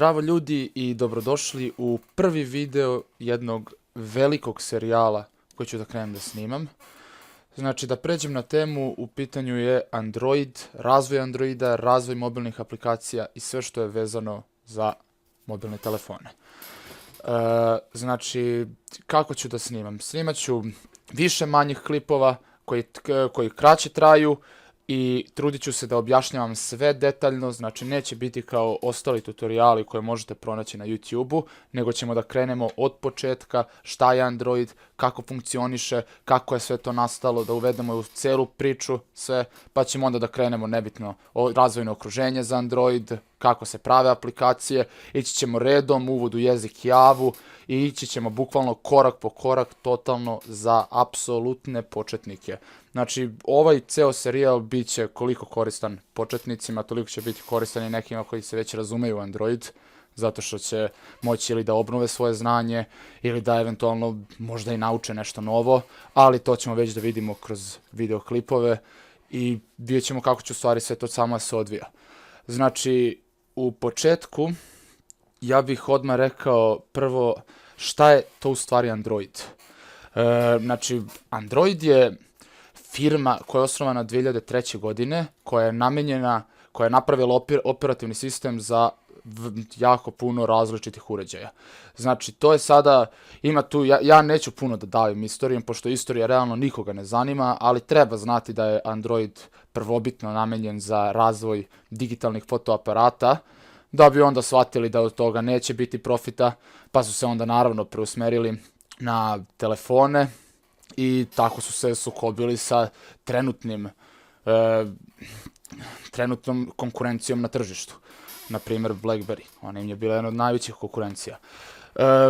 Zdravo ljudi i dobrodošli u prvi video jednog velikog serijala koji ću da krenem da snimam. Znači da pređem na temu, u pitanju je Android, razvoj Androida, razvoj mobilnih aplikacija i sve što je vezano za mobilne telefone. Znači, kako ću da snimam? Snimat ću više manjih klipova koji kraće traju i trudit ću se da objašnjavam sve detaljno, znači neće biti kao ostali tutoriali koje možete pronaći na YouTube-u, nego ćemo da krenemo od početka, šta je Android, kako funkcioniše, kako je sve to nastalo, da uvedemo u celu priču sve, pa ćemo onda da krenemo nebitno razvojno okruženje za Android, kako se prave aplikacije, ići ćemo redom, uvod u jezik Javu i ići ćemo bukvalno korak po korak totalno za apsolutne početnike. Znači, ovaj ceo serijal bit će koliko koristan početnicima, toliko će biti koristan i nekima koji se već razumeju Android, zato što će moći ili da obnove svoje znanje, ili da eventualno možda i nauče nešto novo, ali to ćemo već da vidimo kroz videoklipove i vidjet ćemo kako će u stvari sve to samo se odvija. Znači, u početku, ja bih odmah rekao prvo šta je to u stvari Android. Znači, Android je firma koja je osnovana 2003. godine, koja je namenjena, koja je napravila operativni sistem za jako puno različitih uređaja. Znači, to je sada, ima tu, ja neću puno da davim istorijom, pošto istorija realno nikoga ne zanima, ali treba znati da je Android prvobitno namenjen za razvoj digitalnih fotoaparata, da bi onda shvatili da od toga neće biti profita, pa su se onda naravno preusmerili na telefone i tako su se sukobili sa trenutnom konkurencijom na tržištu. Naprimjer BlackBerry, ona im je bila jedna od najvećih konkurencija.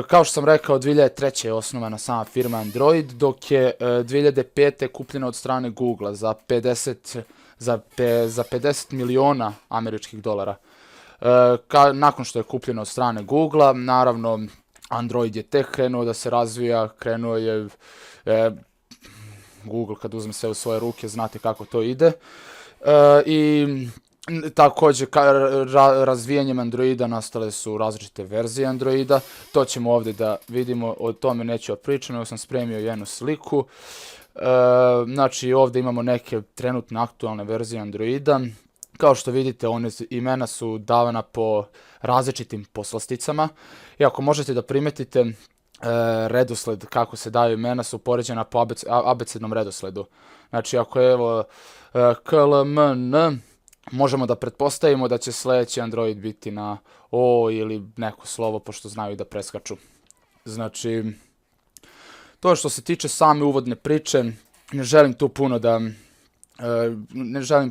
Kao što sam rekao, 2003. je osnovana sama firma Android, dok je 2005. kupljena od strane Google za 50 miliona američkih dolara. Nakon što je kupljena od strane Google, naravno Android je tek krenuo da se razvija, krenuo je Google kad uzme sve u svoje ruke, znate kako to ide. I također razvijanjem Androida nastale su različite verzije Androida, to ćemo ovdje da vidimo, o tome neću pričati, nego sam spremio jednu sliku. Znači ovdje imamo neke trenutne aktualne verzije Androida. Kao što vidite, imena su davana po različitim poslasticama i ako možete da primetite, redosled kako se daju imena su poređena po abecednom redosledu. Znači ako je evo KLMN, možemo da pretpostavimo da će sljedeći Android biti na O ili neko slovo, pošto znaju da preskaču. Znači, to je što se tiče same uvodne priče, ne želim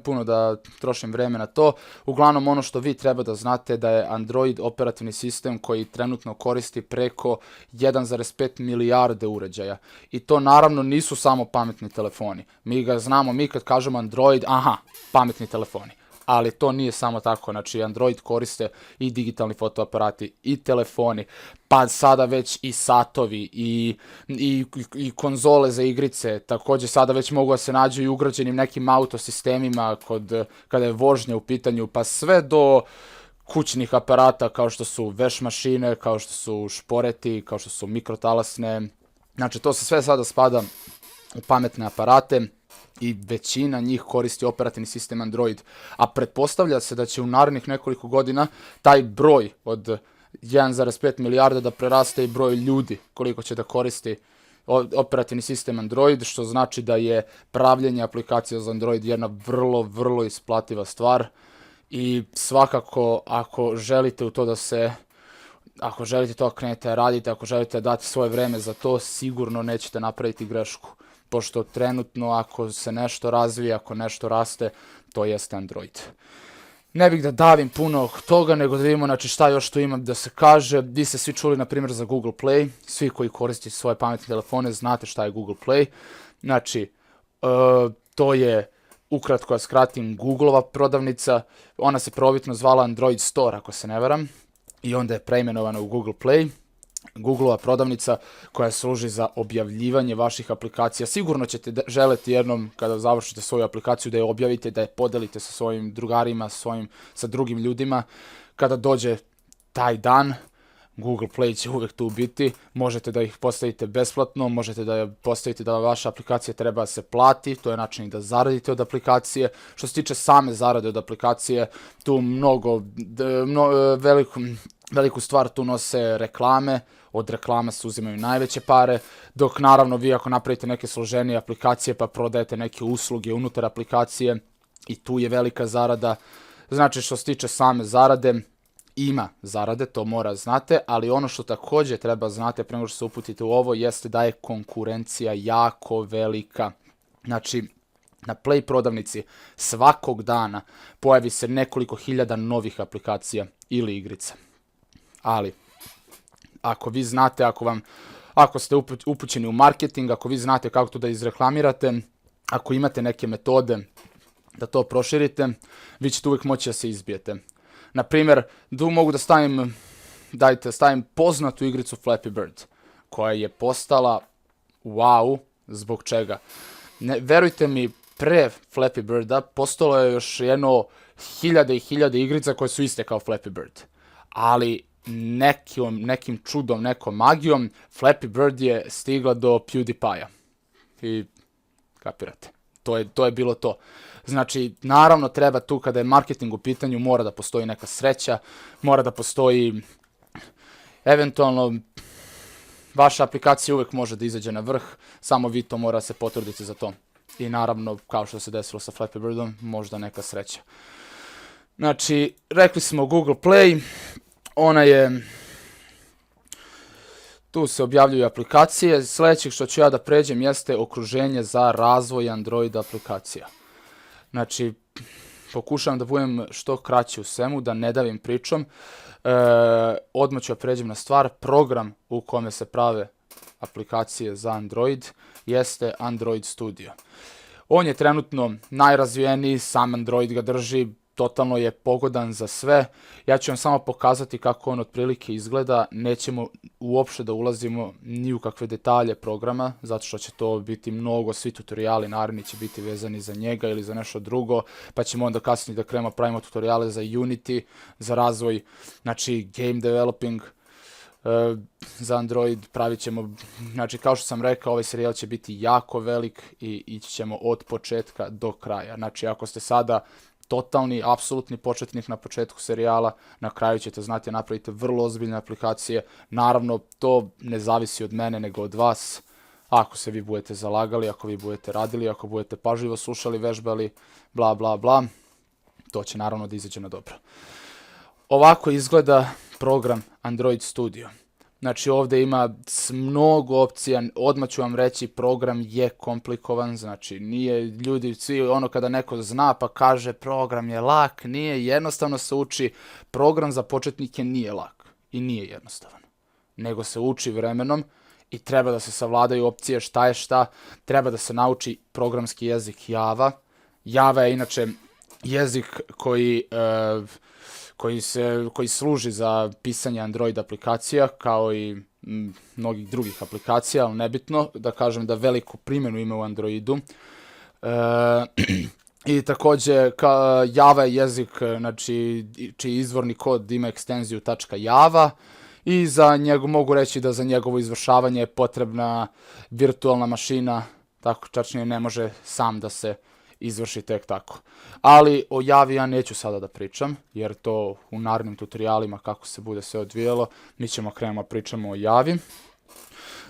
puno da trošim vreme na to. Uglavnom, ono što vi treba da znate da je Android operativni sistem koji trenutno koristi preko 1,5 milijarde uređaja. I to naravno nisu samo pametni telefoni. Mi ga znamo, mi kad kažemo Android, aha, pametni telefoni. Ali to nije samo tako, znači Android koriste i digitalni fotoaparati i telefoni, pa sada već i satovi i konzole za igrice, također sada već mogu da se nađu i ugrađenim nekim autosistemima kada je vožnja u pitanju, pa sve do kućnih aparata kao što su veš mašine, kao što su šporeti, kao što su mikrotalasne, znači to se sve sada spada u pametne aparate. I većina njih koristi operativni sistem Android, a pretpostavlja se da će u narednih nekoliko godina taj broj od 1,5 milijarda da preraste i broj ljudi koliko će da koristi operativni sistem Android, što znači da je pravljenje aplikacija za Android jedna vrlo, vrlo isplativa stvar i svakako ako želite u to ako želite to krenete radite, ako želite dati svoje vreme za to, sigurno nećete napraviti grešku. Pošto trenutno ako se nešto razvije, ako nešto raste, to jeste Android. Ne bih da davim puno toga, nego da vidimo znači, šta još tu imam da se kaže. Vi ste svi čuli na primjer za Google Play, svi koji koriste svoje pametne telefone znate šta je Google Play. Znači, to je, ukratko ja skratim, Googleova prodavnica, ona se prvobitno zvala Android Store ako se ne varam i onda je preimenovana u Google Play. Googleova prodavnica koja služi za objavljivanje vaših aplikacija. Sigurno ćete želeti jednom kada završite svoju aplikaciju da je objavite, da je podelite sa svojim drugarima, sa drugim ljudima. Kada dođe taj dan Google Play će uvek tu biti, možete da ih postavite besplatno, možete da postavite da vaša aplikacija treba da se plati, to je način da zaradite od aplikacije. Što se tiče same zarade od aplikacije, tu veliku stvar tu nose reklame, od reklama se uzimaju najveće pare, dok naravno vi ako napravite neke složenije aplikacije pa prodajete neke usluge unutar aplikacije i tu je velika zarada. Znači što se tiče same zarade, ima zarade, to mora znate, ali ono što također treba znate pre nego što se uputite u ovo jeste da je konkurencija jako velika. Znači, na Play prodavnici svakog dana pojavi se nekoliko hiljada novih aplikacija ili igrica. Ali, ako vi znate, ako ste upućeni u marketing, ako vi znate kako to da izreklamirate, ako imate neke metode da to proširite, vi ćete uvijek moći da se izbijete. Naprimjer, tu mogu da stavim poznatu igricu Flappy Bird, koja je postala wow, zbog čega? Verujte mi, pre Flappy Birda postalo je još jedno hiljade i hiljade igrica koje su iste kao Flappy Bird. Ali nekim čudom, nekom magijom, Flappy Bird je stigla do PewDiePie-a. I kapirate. To je bilo to. Znači, naravno treba tu kada je marketing u pitanju, mora da postoji neka sreća, mora da postoji eventualno vaša aplikacija uvijek može da izađe na vrh, samo vi to mora se potruditi za to. I naravno, kao što se desilo sa Flappy Birdom, možda neka sreća. Znači, rekli smo Google Play, ona je... Tu se objavljuju aplikacije. Sljedećeg što ću ja da pređem jeste okruženje za razvoj Android aplikacija. Znači, pokušavam da budem što kraći u svemu, da ne davim pričom. Odmah ću ja pređem na stvar. Program u kome se prave aplikacije za Android jeste Android Studio. On je trenutno najrazvijeniji, sam Android ga drži, totalno je pogodan za sve. Ja ću vam samo pokazati kako on otprilike izgleda. Nećemo uopšte da ulazimo ni u kakve detalje programa, zato što će to biti mnogo, svi tutoriali naravni će biti vezani za njega ili za nešto drugo, pa ćemo onda kasnije da krenemo pravimo tutoriale za Unity, za razvoj, znači game developing za Android, pravit ćemo, znači kao što sam rekao, ovaj serijal će biti jako velik i ići ćemo od početka do kraja. Znači ako ste sada totalni, apsolutni početnik na početku serijala, na kraju ćete znati da napravite vrlo ozbiljne aplikacije. Naravno, to ne zavisi od mene, nego od vas. Ako se vi budete zalagali, ako vi budete radili, ako budete pažljivo slušali, vežbali, bla, bla, bla, to će naravno da izađe na dobro. Ovako izgleda program Android Studio. Znači ovdje ima mnogo opcija, odmah ću vam reći, program je komplikovan, znači nije ljudi, svi ono kada neko zna pa kaže program je lak, nije, jednostavno se uči, program za početnike nije lak i nije jednostavan, nego se uči vremenom i treba da se savladaju opcije šta je šta, treba da se nauči programski jezik Java. Java je inače jezik koji služi za pisanje Android aplikacija, kao i mnogih drugih aplikacija, ali nebitno, da kažem da veliku primjenu ima u Androidu. I također Java je jezik, znači, čiji izvorni kod ima ekstenziju .java i mogu reći da za njegovo izvršavanje je potrebna virtualna mašina, tako čačnije ne može sam da se izvrši tek tako. Ali o Javi ja neću sada da pričam, jer to u narednim tutorialima kako se bude sve odvijelo, mi ćemo krenemo pričamo o Javi.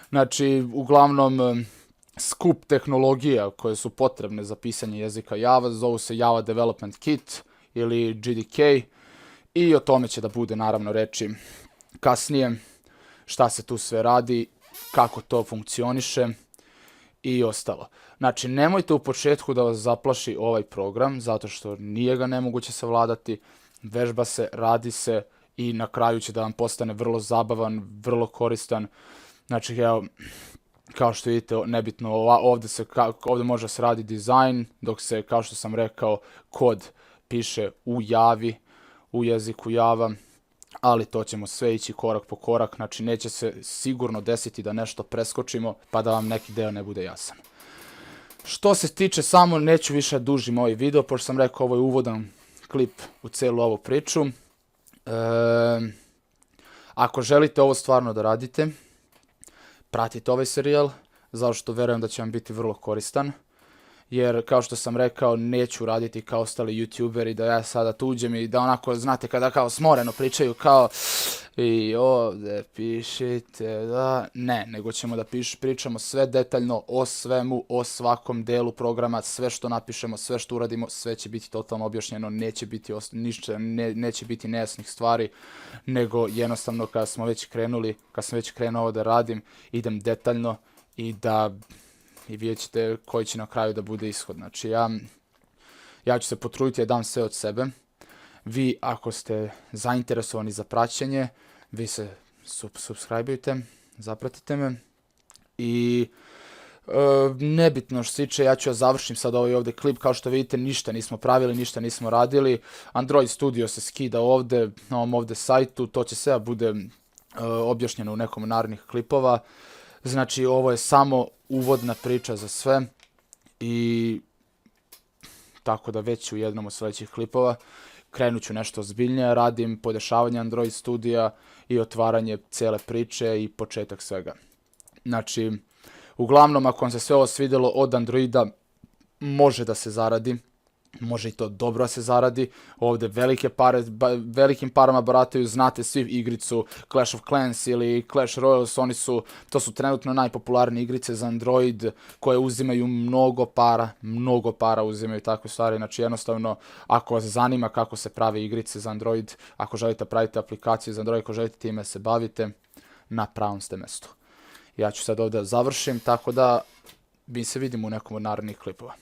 Znači, uglavnom, skup tehnologija koje su potrebne za pisanje jezika Java zovu se Java Development Kit ili JDK i o tome će da bude naravno reči kasnije, šta se tu sve radi, kako to funkcioniše i ostalo. Znači, nemojte u početku da vas zaplaši ovaj program, zato što nije ga nemoguće savladati, vežba se, radi se i na kraju će da vam postane vrlo zabavan, vrlo koristan. Znači, evo, kao što vidite, nebitno, ovdje može se radi dizajn, dok se, kao što sam rekao, kod piše u Javi, u jeziku Java, ali to ćemo sve ići korak po korak, znači neće se sigurno desiti da nešto preskočimo pa da vam neki deo ne bude jasan. Što se tiče samo, neću više dužim ovaj video, pošto sam rekao ovo je uvodan klip u celu ovu priču. Ako želite ovo stvarno da radite, pratite ovaj serijal, zato što verujem da će vam biti vrlo koristan. Jer, kao što sam rekao, neću raditi kao ostali youtuberi, da ja sada tuđem i da onako, znate, kada kao smoreno pričaju kao i ovdje pišite, da, ne, nego ćemo da pričamo sve detaljno o svemu, o svakom delu programa, sve što napišemo, sve što uradimo, sve će biti totalno objašnjeno, neće biti ništa, neće biti nejasnih stvari, nego jednostavno kada sam već krenuo da radim, idem detaljno i vidjet ćete koji će na kraju da bude ishod. Znači, ja ću se potruditi da dam sve od sebe. Vi, ako ste zainteresovani za praćenje, vi se subscribeujte, zapratite me. I nebitno što se tiče, ja ću ja završim sad ovaj ovdje klip. Kao što vidite, ništa nismo pravili, ništa nismo radili. Android Studio se skida ovdje, na ovom ovdje sajtu. To će sve bude objašnjeno u nekom narednih klipova. Znači, ovo je samo uvodna priča za sve i tako da već u jednom od sljedećih klipova krenut ću nešto ozbiljnije, radim podešavanje Android Studija i otvaranje cijele priče i početak svega. Znači, uglavnom, ako vam se sve ovo svidjelo od Androida, može da se zaradi. Može i to dobro da se zaradi. Ovdje velikim parama barataju, znate svi igricu Clash of Clans ili Clash Royale, to su trenutno najpopularnije igrice za Android koje uzimaju mnogo para uzimaju takve stvari. Znači jednostavno, ako vas zanima kako se prave igrice za Android, ako želite praviti aplikaciju za Android, ako želite time se bavite, na pravom ste mjestu. Ja ću sad ovdje završim, tako da mi se vidimo u nekom od narednih klipova.